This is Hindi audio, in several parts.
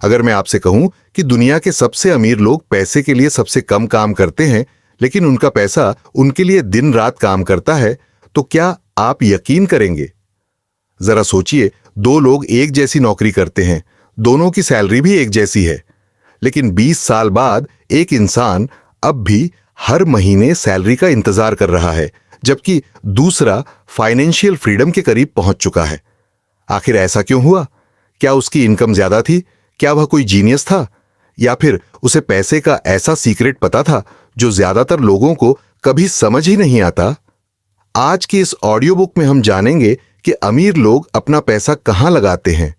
अगर मैं आपसे कहूं कि दुनिया के सबसे अमीर लोग पैसे के लिए सबसे कम काम करते हैं, लेकिन उनका पैसा उनके लिए दिन रात काम करता है, तो क्या आप यकीन करेंगे? जरा सोचिए, दो लोग एक जैसी नौकरी करते हैं, दोनों की सैलरी भी एक जैसी है, लेकिन 20 साल बाद एक इंसान अब भी हर महीने सैलरी का इंतजार कर रहा है, जबकि दूसरा फाइनेंशियल फ्रीडम के करीब पहुंच चुका है। आखिर ऐसा क्यों हुआ? क्या उसकी इनकम ज्यादा थी? क्या वह कोई जीनियस था? या फिर उसे पैसे का ऐसा सीक्रेट पता था जो ज्यादातर लोगों को कभी समझ ही नहीं आता? आज की इस ऑडियो बुक में हम जानेंगे कि अमीर लोग अपना पैसा कहां लगाते हैं,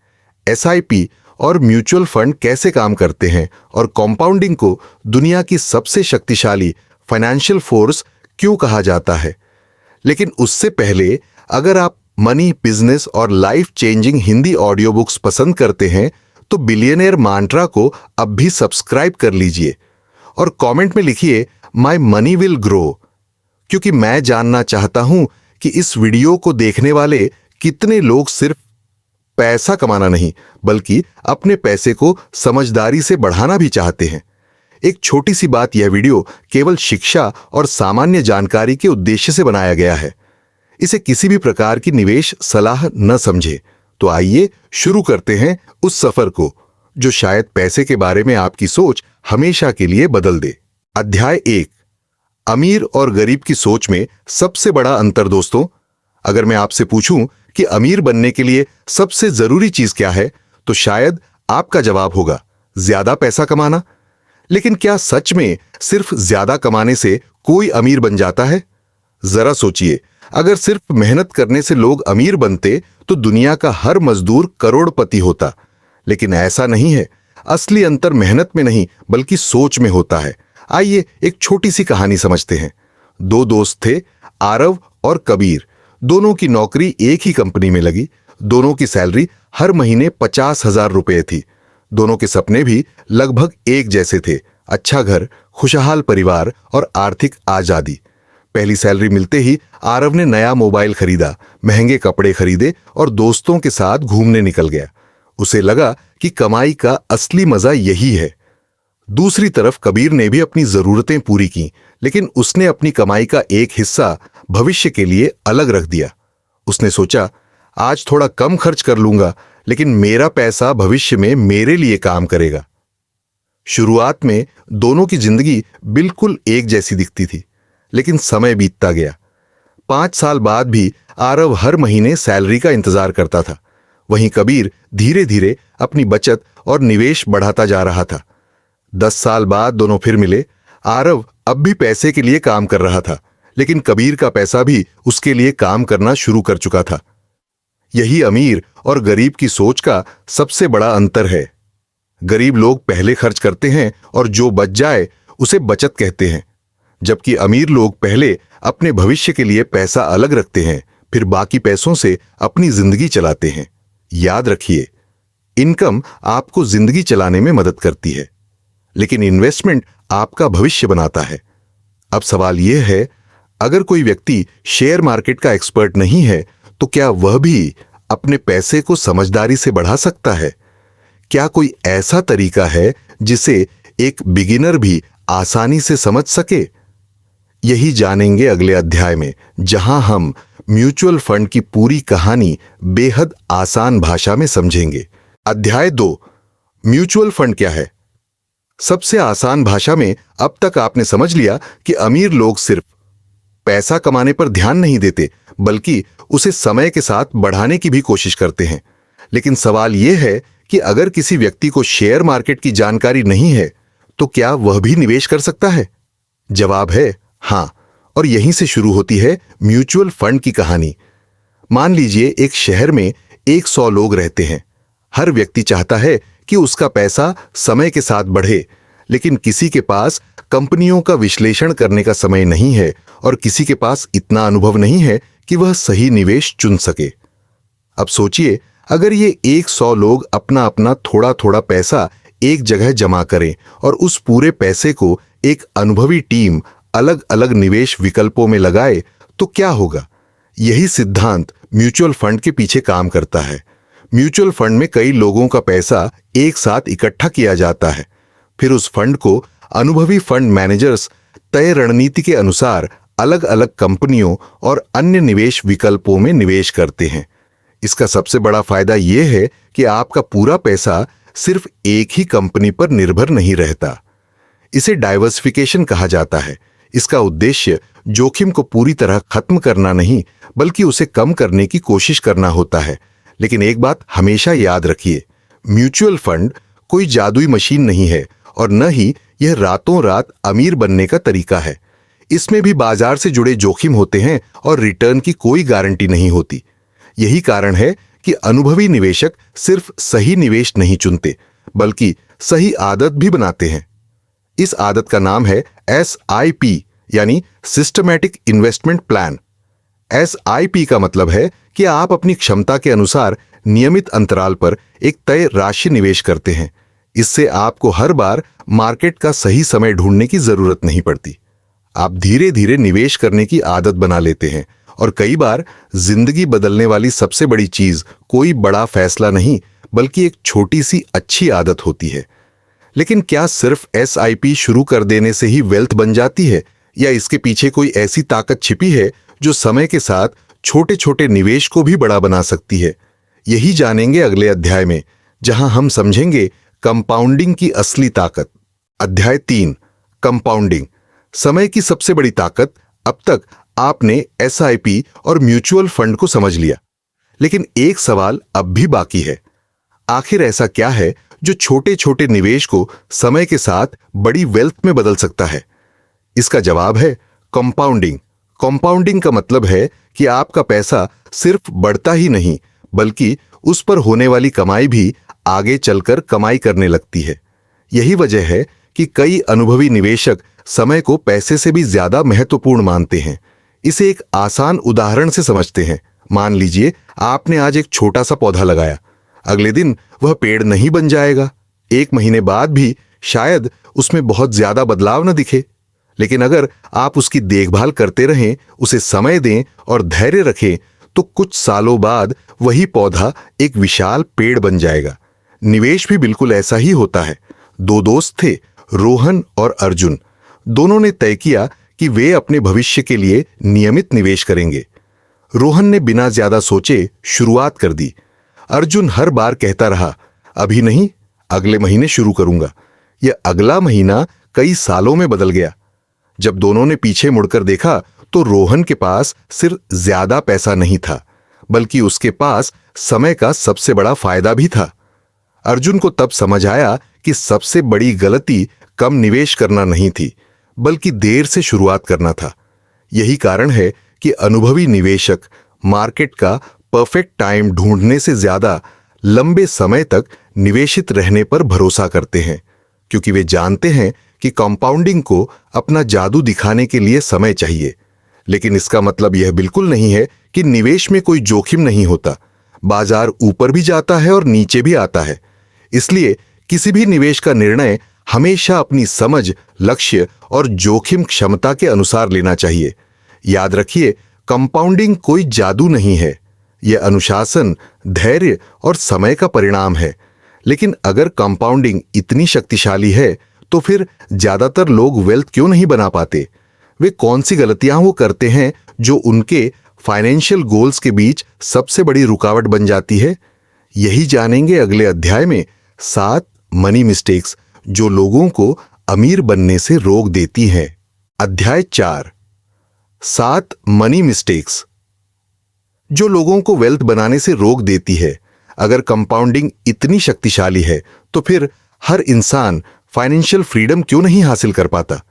एसआईपी और म्यूचुअल फंड कैसे काम करते हैं, और कंपाउंडिंग को दुनिया की सबसे शक्तिशाली फाइनेंशियल फोर्स क्यों कहा जाता है। लेकिन उससे पहले, अगर आप मनी, बिजनेस और life changing Hindi audio books पसंद करते हैं तो बिलियनेयर मांट्रा को अब भी सब्सक्राइब कर लीजिए और कमेंट में लिखिए माय मनी विल ग्रो, क्योंकि मैं जानना चाहता हूं कि इस वीडियो को देखने वाले कितने लोग सिर्फ पैसा कमाना नहीं बल्कि अपने पैसे को समझदारी से बढ़ाना भी चाहते हैं। एक छोटी सी बात, यह वीडियो केवल शिक्षा और सामान्य जानकारी के उद्देश्य से बनाया गया है। इसे किसी भी प्रकार की निवेश सलाह न समझे। तो आइए शुरू करते हैं उस सफर को जो शायद पैसे के बारे में आपकी सोच हमेशा के लिए बदल दे। अध्याय 1, अमीर और गरीब की सोच में सबसे बड़ा अंतर। दोस्तों, अगर मैं आपसे पूछूं कि अमीर बनने के लिए सबसे जरूरी चीज क्या है, तो शायद आपका जवाब होगा ज्यादा पैसा कमाना। लेकिन क्या सच में सिर्फ ज्यादा कमाने से कोई अमीर बन जाता है? जरा सोचिए, अगर सिर्फ मेहनत करने से लोग अमीर बनते तो दुनिया का हर मजदूर करोड़पति होता। लेकिन ऐसा नहीं है। असली अंतर मेहनत में नहीं बल्कि सोच में होता है। आइए एक छोटी सी कहानी समझते हैं। दो दोस्त थे, आरव और कबीर। दोनों की नौकरी एक ही कंपनी में लगी। दोनों की सैलरी हर महीने 50,000 रुपए थी। दोनों के सपने भी लगभग एक जैसे थे, अच्छा घर, खुशहाल परिवार और आर्थिक आजादी। पहली सैलरी मिलते ही आरव ने नया मोबाइल खरीदा, महंगे कपड़े खरीदे और दोस्तों के साथ घूमने निकल गया। उसे लगा कि कमाई का असली मजा यही है। दूसरी तरफ कबीर ने भी अपनी जरूरतें पूरी की, लेकिन उसने अपनी कमाई का एक हिस्सा भविष्य के लिए अलग रख दिया। उसने सोचा, आज थोड़ा कम खर्च कर लूंगा, लेकिन मेरा पैसा भविष्य में मेरे लिए काम करेगा। शुरुआत में दोनों की जिंदगी बिल्कुल एक जैसी दिखती थी, लेकिन समय बीतता गया। 5 साल बाद भी आरव हर महीने सैलरी का इंतजार करता था। वहीं कबीर धीरे धीरे अपनी बचत और निवेश बढ़ाता जा रहा था। 10 साल बाद दोनों फिर मिले। आरव अब भी पैसे के लिए काम कर रहा था, लेकिन कबीर का पैसा भी उसके लिए काम करना शुरू कर चुका था। यही अमीर और गरीब की सोच का सबसे बड़ा अंतर है। गरीब लोग पहले खर्च करते हैं और जो बच जाए उसे बचत कहते हैं, जबकि अमीर लोग पहले अपने भविष्य के लिए पैसा अलग रखते हैं, फिर बाकी पैसों से अपनी जिंदगी चलाते हैं। याद रखिए, इनकम आपको जिंदगी चलाने में मदद करती है, लेकिन इन्वेस्टमेंट आपका भविष्य बनाता है। अब सवाल यह है, अगर कोई व्यक्ति शेयर मार्केट का एक्सपर्ट नहीं है, तो क्या वह भी अपने पैसे को समझदारी से बढ़ा सकता है? क्या कोई ऐसा तरीका है जिसे एक बिगिनर भी आसानी से समझ सके? यही जानेंगे अगले अध्याय में, जहां हम म्यूचुअल फंड की पूरी कहानी बेहद आसान भाषा में समझेंगे। अध्याय 2, म्यूचुअल फंड क्या है? सबसे आसान भाषा में अब तक आपने समझ लिया कि अमीर लोग सिर्फ पैसा कमाने पर ध्यान नहीं देते, बल्कि उसे समय के साथ बढ़ाने की भी कोशिश करते हैं। लेकिन सवाल यह है कि अगर किसी व्यक्ति को शेयर मार्केट की जानकारी नहीं है, तो क्या वह भी निवेश कर सकता है? जवाब है हां, और यहीं से शुरू होती है म्यूचुअल फंड की कहानी। मान लीजिए एक शहर में 100 लोग रहते हैं। हर व्यक्ति चाहता है कि उसका पैसा समय के साथ बढ़े, लेकिन किसी के पास कंपनियों का विश्लेषण करने का समय नहीं है और किसी के पास इतना अनुभव नहीं है कि वह सही निवेश चुन सके। अब सोचिए, अगर ये 100 लोग अपना अपना थोड़ा थोड़ा पैसा एक जगह जमा करें और उस पूरे पैसे को एक अनुभवी टीम अलग अलग निवेश विकल्पों में लगाए, तो क्या होगा? यही सिद्धांत म्यूचुअल फंड के पीछे काम करता है। म्यूचुअल फंड में कई लोगों का पैसा एक साथ इकट्ठा किया जाता है। फिर उस फंड को अनुभवी फंड मैनेजर्स तय रणनीति के अनुसार अलग अलग कंपनियों और अन्य निवेश विकल्पों में निवेश करते हैं। इसका सबसे बड़ा फायदा यह है कि आपका पूरा पैसा सिर्फ एक ही कंपनी पर निर्भर नहीं रहता। इसे डाइवर्सिफिकेशन कहा जाता है। इसका उद्देश्य जोखिम को पूरी तरह खत्म करना नहीं, बल्कि उसे कम करने की कोशिश करना होता है। लेकिन एक बात हमेशा याद रखिए, म्यूचुअल फंड कोई जादुई मशीन नहीं है और न ही यह रातों रात अमीर बनने का तरीका है। इसमें भी बाजार से जुड़े जोखिम होते हैं और रिटर्न की कोई गारंटी नहीं होती। यही कारण है कि अनुभवी निवेशक सिर्फ सही निवेश नहीं चुनते, बल्कि सही आदत भी बनाते हैं। इस आदत का नाम है SIP, यानी सिस्टमैटिक इन्वेस्टमेंट प्लान। SIP का मतलब है कि आप अपनी क्षमता के अनुसार नियमित अंतराल पर एक तय राशि निवेश करते हैं। इससे आपको हर बार मार्केट का सही समय ढूंढने की जरूरत नहीं पड़ती। आप धीरे धीरे निवेश करने की आदत बना लेते हैं और कई बार जिंदगी बदलने वाली सबसे बड़ी चीज कोई बड़ा फैसला नहीं, बल्कि एक छोटी सी अच्छी आदत होती है। लेकिन क्या सिर्फ SIP शुरू कर देने से ही वेल्थ बन जाती है, या इसके पीछे कोई ऐसी ताकत छिपी है जो समय के साथ छोटे छोटे निवेश को भी बड़ा बना सकती है? यही जानेंगे अगले अध्याय में, जहां हम समझेंगे कंपाउंडिंग की असली ताकत। अध्याय 3, कंपाउंडिंग, समय की सबसे बड़ी ताकत। अब तक आपने SIP और म्यूचुअल फंड को समझ लिया, लेकिन एक सवाल अब भी बाकी है। आखिर ऐसा क्या है जो छोटे छोटे निवेश को समय के साथ बड़ी वेल्थ में बदल सकता है? इसका जवाब है कंपाउंडिंग। कंपाउंडिंग का मतलब है कि आपका पैसा सिर्फ बढ़ता ही नहीं, बल्कि उस पर होने वाली कमाई भी आगे चलकर कमाई करने लगती है। यही वजह है कि कई अनुभवी निवेशक समय को पैसे से भी ज्यादा महत्वपूर्ण मानते हैं। इसे एक आसान उदाहरण से समझते हैं। मान लीजिए आपने आज एक छोटा सा पौधा लगाया। अगले दिन वह पेड़ नहीं बन जाएगा। एक महीने बाद भी शायद उसमें बहुत ज्यादा बदलाव न दिखे, लेकिन अगर आप उसकी देखभाल करते रहें, उसे समय दें और धैर्य रखें, तो कुछ सालों बाद वही पौधा एक विशाल पेड़ बन जाएगा। निवेश भी बिल्कुल ऐसा ही होता है। दो दोस्त थे, रोहन और अर्जुन। दोनों ने तय किया कि वे अपने भविष्य के लिए नियमित निवेश करेंगे। रोहन ने बिना ज्यादा सोचे शुरुआत कर दी। अर्जुन हर बार कहता रहा, अभी नहीं, अगले महीने शुरू करूंगा। यह अगला महीना कई सालों में बदल गया। जब दोनों ने पीछे मुड़कर देखा तो रोहन के पास सिर्फ ज्यादा पैसा नहीं था, बल्कि उसके पास समय का सबसे बड़ा फायदा भी था। अर्जुन को तब समझ आया कि सबसे बड़ी गलती कम निवेश करना नहीं थी, बल्कि देर से शुरुआत करना था। यही कारण है कि अनुभवी निवेशक मार्केट का परफेक्ट टाइम ढूंढने से ज्यादा लंबे समय तक निवेशित रहने पर भरोसा करते हैं, क्योंकि वे जानते हैं कि कंपाउंडिंग को अपना जादू दिखाने के लिए समय चाहिए। लेकिन इसका मतलब यह बिल्कुल नहीं है कि निवेश में कोई जोखिम नहीं होता। बाजार ऊपर भी जाता है और नीचे भी आता है। इसलिए किसी भी निवेश का निर्णय हमेशा अपनी समझ, लक्ष्य और जोखिम क्षमता के अनुसार लेना चाहिए। याद रखिए, कंपाउंडिंग कोई जादू नहीं है। यह अनुशासन, धैर्य और समय का परिणाम है। लेकिन अगर कंपाउंडिंग इतनी शक्तिशाली है, तो फिर ज्यादातर लोग वेल्थ क्यों नहीं बना पाते? वे कौन सी गलतियां वो करते हैं जो उनके फाइनेंशियल गोल्स के बीच सबसे बड़ी रुकावट बन जाती है? यही जानेंगे अगले अध्याय में। 7 मनी मिस्टेक्स जो लोगों को अमीर बनने से रोक देती हैं। अध्याय 4, 7 मनी मिस्टेक्स जो लोगों को वेल्थ बनाने से रोक देती है। अगर कंपाउंडिंग इतनी शक्तिशाली है, तो फिर हर इंसान फाइनेंशियल फ्रीडम क्यों नहीं हासिल कर पाता?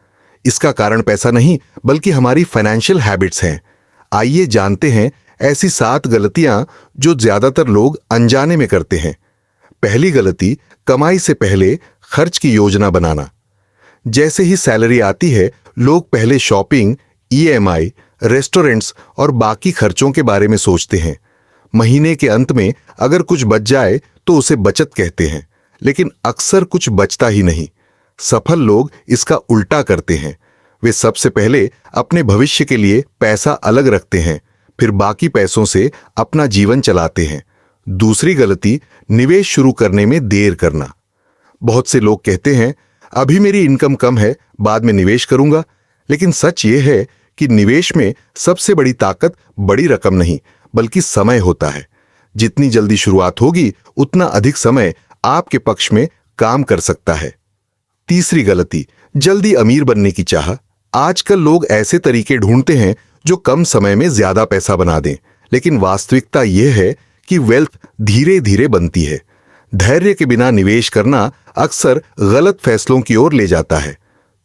इसका कारण पैसा नहीं, बल्कि हमारी फाइनेंशियल हैबिट्स हैं। आइए जानते हैं ऐसी 7 गलतियां जो ज्यादातर लोग अनजाने में करते हैं। पहली गलती, कमाई से पहले खर्च की योजना बनाना। जैसे ही सैलरी आती है, लोग पहले शॉपिंग, EMI, रेस्टोरेंट्स और बाकी खर्चों के बारे में सोचते हैं। महीने के अंत में अगर कुछ बच जाए तो उसे बचत कहते हैं, लेकिन अक्सर कुछ बचता ही नहीं। सफल लोग इसका उल्टा करते हैं। वे सबसे पहले अपने भविष्य के लिए पैसा अलग रखते हैं, फिर बाकी पैसों से अपना जीवन चलाते हैं। दूसरी गलती, निवेश शुरू करने में देर करना। बहुत से लोग कहते हैं अभी मेरी इनकम कम है, बाद में निवेश करूंगा। लेकिन सच ये है कि निवेश में सबसे बड़ी ताकत बड़ी रकम नहीं बल्कि समय होता है। जितनी जल्दी शुरुआत होगी उतना अधिक समय आपके पक्ष में काम कर सकता है। तीसरी गलती, जल्दी अमीर बनने की चाह। आजकल लोग ऐसे तरीके ढूंढते हैं जो कम समय में ज्यादा पैसा बना दें, लेकिन वास्तविकता यह है कि वेल्थ धीरे धीरे बनती है। धैर्य के बिना निवेश करना अक्सर गलत फैसलों की ओर ले जाता है।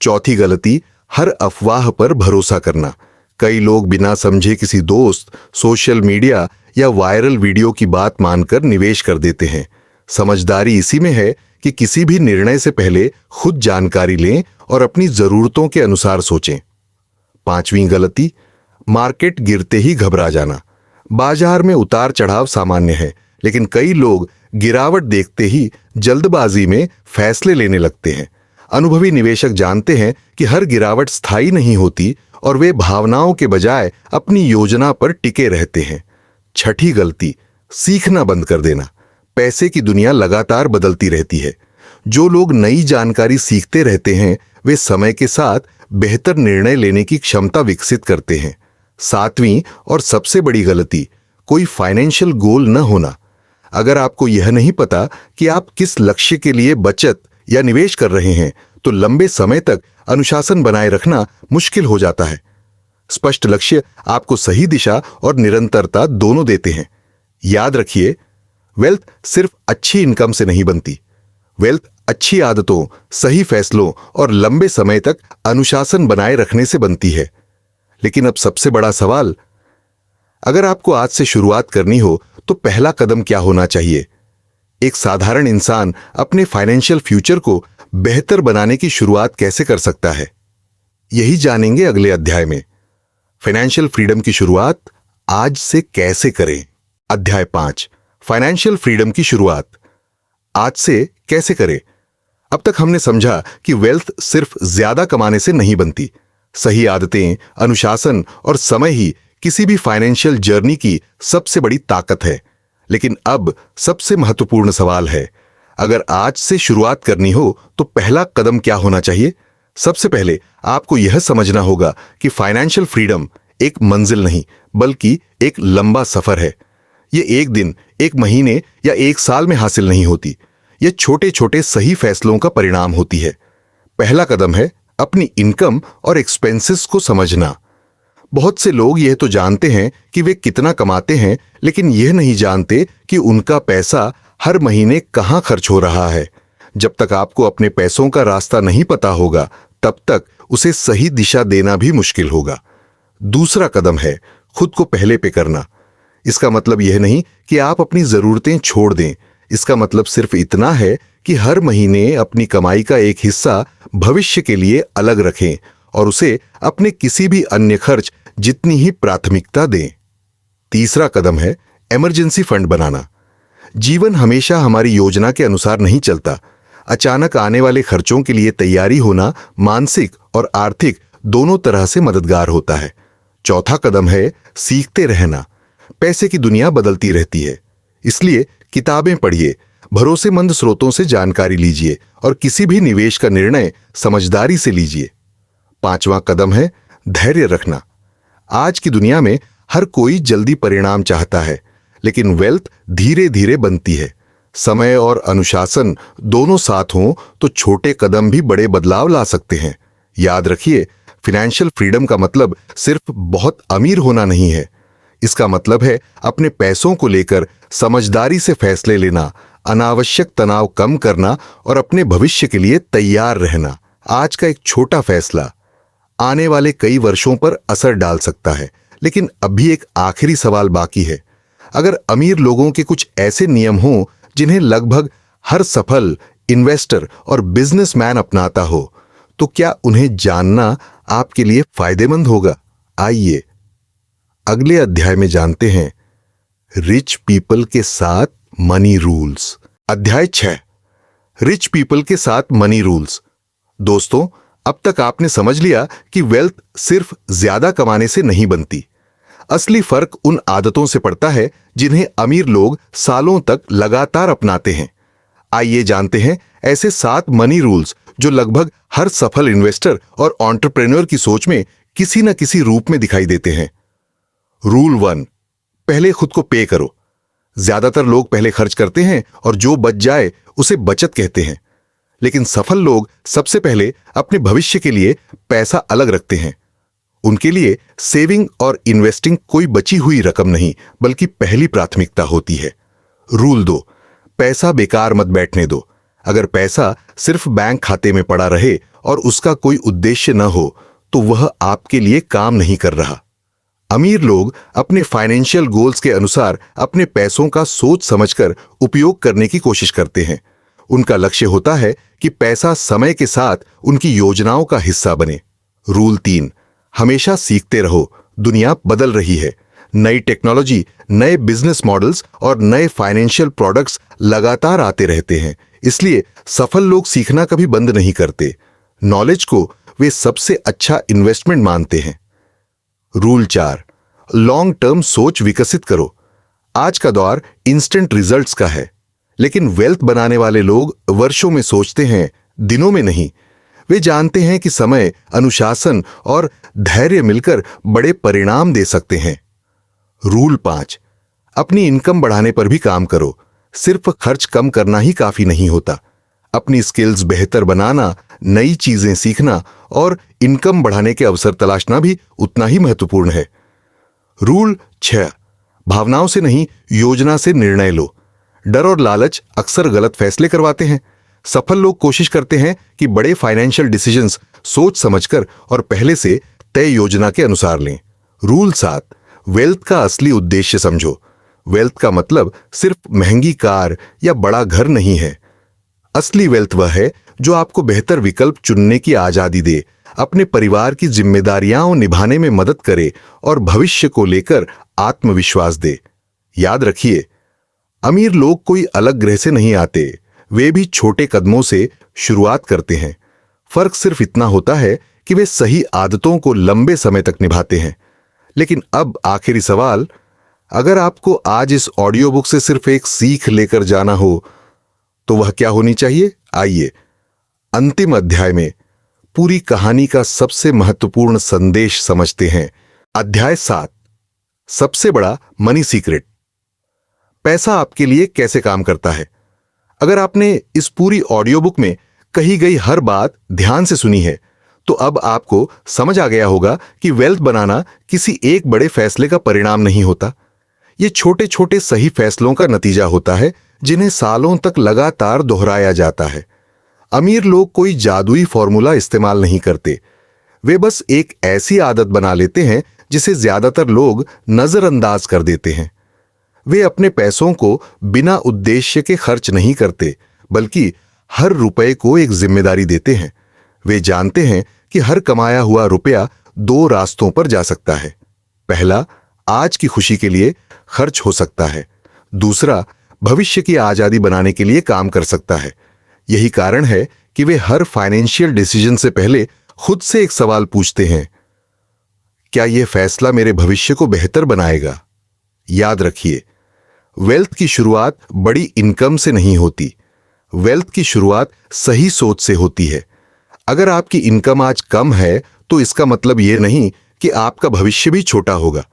चौथी गलती, हर अफवाह पर भरोसा करना। कई लोग बिना समझे किसी दोस्त, सोशल मीडिया या वायरल वीडियो की बात मानकर निवेश कर देते हैं। समझदारी इसी में है कि किसी भी निर्णय से पहले खुद जानकारी लें और अपनी जरूरतों के अनुसार सोचें। पांचवीं गलती, मार्केट गिरते ही घबरा जाना। बाजार में उतार चढ़ाव सामान्य है, लेकिन कई लोग गिरावट देखते ही जल्दबाजी में फैसले लेने लगते हैं। अनुभवी निवेशक जानते हैं कि हर गिरावट स्थायी नहीं होती और वे भावनाओं के बजाय अपनी योजना पर टिके रहते हैं। छठी गलती, सीखना बंद कर देना। पैसे की दुनिया लगातार बदलती रहती है। जो लोग नई जानकारी सीखते रहते हैं वे समय के साथ बेहतर निर्णय लेने की क्षमता विकसित करते हैं। सातवीं और सबसे बड़ी गलती, कोई फाइनेंशियल गोल न होना। अगर आपको यह नहीं पता कि आप किस लक्ष्य के लिए बचत या निवेश कर रहे हैं तो लंबे समय तक अनुशासन बनाए रखना मुश्किल हो जाता है। स्पष्ट लक्ष्य आपको सही दिशा और निरंतरता दोनों देते हैं। याद रखिए, वेल्थ सिर्फ अच्छी इनकम से नहीं बनती। वेल्थ अच्छी आदतों, सही फैसलों और लंबे समय तक अनुशासन बनाए रखने से बनती है। लेकिन अब सबसे बड़ा सवाल, अगर आपको आज से शुरुआत करनी हो तो पहला कदम क्या होना चाहिए? एक साधारण इंसान अपने फाइनेंशियल फ्यूचर को बेहतर बनाने की शुरुआत कैसे कर सकता है, यही जानेंगे अगले अध्याय में। फाइनेंशियल फ्रीडम की शुरुआत आज से कैसे करें? अध्याय 5, फाइनेंशियल फ्रीडम की शुरुआत आज से कैसे करें? अब तक हमने समझा कि वेल्थ सिर्फ ज्यादा कमाने से नहीं बनती। सही आदतें, अनुशासन और समय ही किसी भी फाइनेंशियल जर्नी की सबसे बड़ी ताकत है। लेकिन अब सबसे महत्वपूर्ण सवाल है, अगर आज से शुरुआत करनी हो तो पहला कदम क्या होना चाहिए? सबसे पहले आपको यह समझना होगा कि फाइनेंशियल फ्रीडम एक मंजिल नहीं बल्कि एक लंबा सफर है। यह एक दिन, एक महीने या एक साल में हासिल नहीं होती। यह छोटे छोटे सही फैसलों का परिणाम होती है। पहला कदम है अपनी इनकम और एक्सपेंसेस को समझना। बहुत से लोग यह तो जानते हैं कि वे कितना कमाते हैं, लेकिन यह नहीं जानते कि उनका पैसा हर महीने कहां खर्च हो रहा है। जब तक आपको अपने पैसों का रास्ता नहीं पता होगा, तब तक उसे सही दिशा देना भी मुश्किल होगा। दूसरा कदम है खुद को पहले पे करना। इसका मतलब यह नहीं कि आप अपनी जरूरतें छोड़ दें। इसका मतलब सिर्फ इतना है कि हर महीने अपनी कमाई का एक हिस्सा भविष्य के लिए अलग रखें और उसे अपने किसी भी अन्य खर्च जितनी ही प्राथमिकता दें। तीसरा कदम है इमरजेंसी फंड बनाना। जीवन हमेशा हमारी योजना के अनुसार नहीं चलता। अचानक आने वाले खर्चों के लिए तैयारी होना मानसिक और आर्थिक दोनों तरह से मददगार होता है। चौथा कदम है सीखते रहना। पैसे की दुनिया बदलती रहती है, इसलिए किताबें पढ़िए, भरोसेमंद स्रोतों से जानकारी लीजिए और किसी भी निवेश का निर्णय समझदारी से लीजिए। पांचवां कदम है धैर्य रखना। आज की दुनिया में हर कोई जल्दी परिणाम चाहता है, लेकिन वेल्थ धीरे धीरे बनती है। समय और अनुशासन दोनों साथ हों तो छोटे कदम भी बड़े बदलाव ला सकते हैं। याद रखिए, फाइनेंशियल फ्रीडम का मतलब सिर्फ बहुत अमीर होना नहीं है। इसका मतलब है अपने पैसों को लेकर समझदारी से फैसले लेना, अनावश्यक तनाव कम करना और अपने भविष्य के लिए तैयार रहना। आज का एक छोटा फैसला आने वाले कई वर्षों पर असर डाल सकता है। लेकिन अभी एक आखिरी सवाल बाकी है। अगर अमीर लोगों के कुछ ऐसे नियम हों जिन्हें लगभग हर सफल इन्वेस्टर और बिजनेसमैन अपनाता हो, तो क्या उन्हें जानना आपके लिए फायदेमंद होगा? आइए अगले अध्याय में जानते हैं रिच पीपल के साथ मनी रूल्स। अध्याय 6, रिच पीपल के साथ मनी रूल्स। दोस्तों, अब तक आपने समझ लिया कि वेल्थ सिर्फ ज्यादा कमाने से नहीं बनती। असली फर्क उन आदतों से पड़ता है जिन्हें अमीर लोग सालों तक लगातार अपनाते हैं। आइए जानते हैं ऐसे 7 मनी रूल्स जो लगभग हर सफल इन्वेस्टर और एंटरप्रेन्योर की सोच में किसी न किसी रूप में दिखाई देते हैं। रूल 1, पहले खुद को पे करो। ज्यादातर लोग पहले खर्च करते हैं और जो बच जाए उसे बचत कहते हैं, लेकिन सफल लोग सबसे पहले अपने भविष्य के लिए पैसा अलग रखते हैं। उनके लिए सेविंग और इन्वेस्टिंग कोई बची हुई रकम नहीं, बल्कि पहली प्राथमिकता होती है। रूल 2, पैसा बेकार मत बैठने दो। अगर पैसा सिर्फ बैंक खाते में पड़ा रहे और उसका कोई उद्देश्य न हो तो वह आपके लिए काम नहीं कर रहा। अमीर लोग अपने फाइनेंशियल गोल्स के अनुसार अपने पैसों का सोच समझकर उपयोग करने की कोशिश करते हैं। उनका लक्ष्य होता है कि पैसा समय के साथ उनकी योजनाओं का हिस्सा बने। रूल 3, हमेशा सीखते रहो। दुनिया बदल रही है। नई टेक्नोलॉजी, नए बिजनेस मॉडल्स और नए फाइनेंशियल प्रोडक्ट्स लगातार आते रहते हैं, इसलिए सफल लोग सीखना कभी बंद नहीं करते। नॉलेज को वे सबसे अच्छा इन्वेस्टमेंट मानते हैं। रूल 4, लॉन्ग टर्म सोच विकसित करो। आज का दौर इंस्टेंट रिजल्ट्स का है, लेकिन वेल्थ बनाने वाले लोग वर्षों में सोचते हैं, दिनों में नहीं। वे जानते हैं कि समय, अनुशासन और धैर्य मिलकर बड़े परिणाम दे सकते हैं। रूल 5, अपनी इनकम बढ़ाने पर भी काम करो। सिर्फ खर्च कम करना ही काफी नहीं होता। अपनी स्किल्स बेहतर बनाना, नई चीजें सीखना और इनकम बढ़ाने के अवसर तलाशना भी उतना ही महत्वपूर्ण है। रूल 6, भावनाओं से नहीं, योजना से निर्णय लो। डर और लालच अक्सर गलत फैसले करवाते हैं। सफल लोग कोशिश करते हैं कि बड़े फाइनेंशियल डिसीजंस सोच समझकर और पहले से तय योजना के अनुसार लें। रूल 7, वेल्थ का असली उद्देश्य समझो। वेल्थ का मतलब सिर्फ महंगी कार या बड़ा घर नहीं है। असली वेल्थ वह है जो आपको बेहतर विकल्प चुनने की आजादी दे, अपने परिवार की जिम्मेदारियां निभाने में मदद करे और भविष्य को लेकर आत्मविश्वास दे। याद रखिए, अमीर लोग कोई अलग ग्रह से नहीं आते, वे भी छोटे कदमों से शुरुआत करते हैं। फर्क सिर्फ इतना होता है कि वे सही आदतों को लंबे समय तक निभाते हैं। लेकिन अब आखिरी सवाल, अगर आपको आज इस ऑडियो बुक से सिर्फ एक सीख लेकर जाना हो तो वह क्या होनी चाहिए? आइए अंतिम अध्याय में पूरी कहानी का सबसे महत्वपूर्ण संदेश समझते हैं। अध्याय 7, सबसे बड़ा मनी सीक्रेट। पैसा आपके लिए कैसे काम करता है? अगर आपने इस पूरी ऑडियो बुक में कही गई हर बात ध्यान से सुनी है तो अब आपको समझ आ गया होगा कि वेल्थ बनाना किसी एक बड़े फैसले का परिणाम नहीं होता। ये छोटे छोटे सही फैसलों का नतीजा होता है जिन्हें सालों तक लगातार दोहराया जाता है। अमीर लोग कोई जादुई फॉर्मूला इस्तेमाल नहीं करते, वे बस एक ऐसी आदत बना लेते हैं जिसे ज्यादातर लोग नजरअंदाज कर देते हैं। वे अपने पैसों को बिना उद्देश्य के खर्च नहीं करते, बल्कि हर रुपए को एक जिम्मेदारी देते हैं। वे जानते हैं कि हर कमाया हुआ रुपया 2 रास्तों पर जा सकता है। पहला, आज की खुशी के लिए खर्च हो सकता है। दूसरा, भविष्य की आजादी बनाने के लिए काम कर सकता है। यही कारण है कि वे हर फाइनेंशियल डिसीजन से पहले खुद से एक सवाल पूछते हैं, क्या यह फैसला मेरे भविष्य को बेहतर बनाएगा? याद रखिए, वेल्थ की शुरुआत बड़ी इनकम से नहीं होती, वेल्थ की शुरुआत सही सोच से होती है। अगर आपकी इनकम आज कम है तो इसका मतलब यह नहीं कि आपका भविष्य भी छोटा होगा,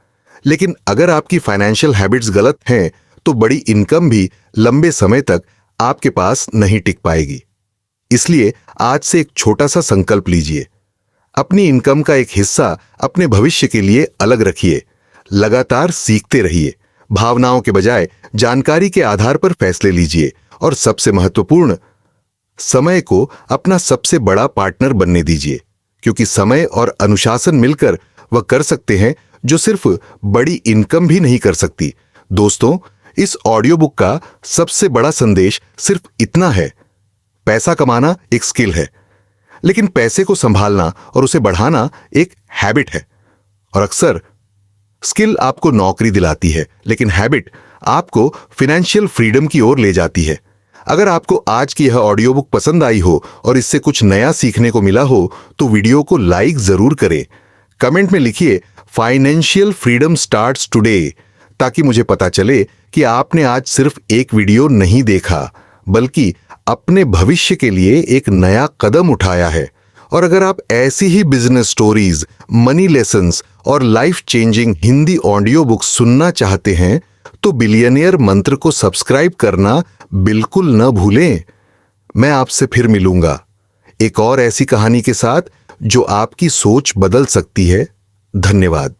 लेकिन अगर आपकी फाइनेंशियल हैबिट्स गलत हैं तो बड़ी इनकम भी लंबे समय तक आपके पास नहीं टिक पाएगी। इसलिए आज से एक छोटा सा संकल्प लीजिए, अपनी इनकम का एक हिस्सा अपने भविष्य के लिए अलग रखिए। लगातार सीखते रहिए, भावनाओं के बजाय जानकारी के आधार पर फैसले लीजिए और सबसे महत्वपूर्ण, समय को अपना सबसे बड़ा पार्टनर बनने दीजिए, क्योंकि समय और अनुशासन मिलकर वह कर सकते हैं जो सिर्फ बड़ी इनकम भी नहीं कर सकती। दोस्तों, इस ऑडियो बुक का सबसे बड़ा संदेश सिर्फ इतना है, पैसा कमाना एक स्किल है, लेकिन पैसे को संभालना और उसे बढ़ाना एक हैबिट है। और अक्सर स्किल आपको नौकरी दिलाती है, लेकिन हैबिट आपको फाइनेंशियल फ्रीडम की ओर ले जाती है। अगर आपको आज की यह ऑडियो बुक पसंद आई हो और इससे कुछ नया सीखने को मिला हो तो वीडियो को लाइक जरूर करें। कमेंट में लिखिए फाइनेंशियल फ्रीडम स्टार्ट्स टुडे, ताकि मुझे पता चले कि आपने आज सिर्फ एक वीडियो नहीं देखा, बल्कि अपने भविष्य के लिए एक नया कदम उठाया है। और अगर आप ऐसी ही बिजनेस स्टोरीज, मनी लेसन्स और life changing Hindi audio book सुनना चाहते हैं तो बिलियनियर मंत्र को सब्सक्राइब करना बिल्कुल न भूलें। मैं आपसे फिर मिलूंगा एक और ऐसी कहानी के साथ जो आपकी सोच बदल सकती है। धन्यवाद।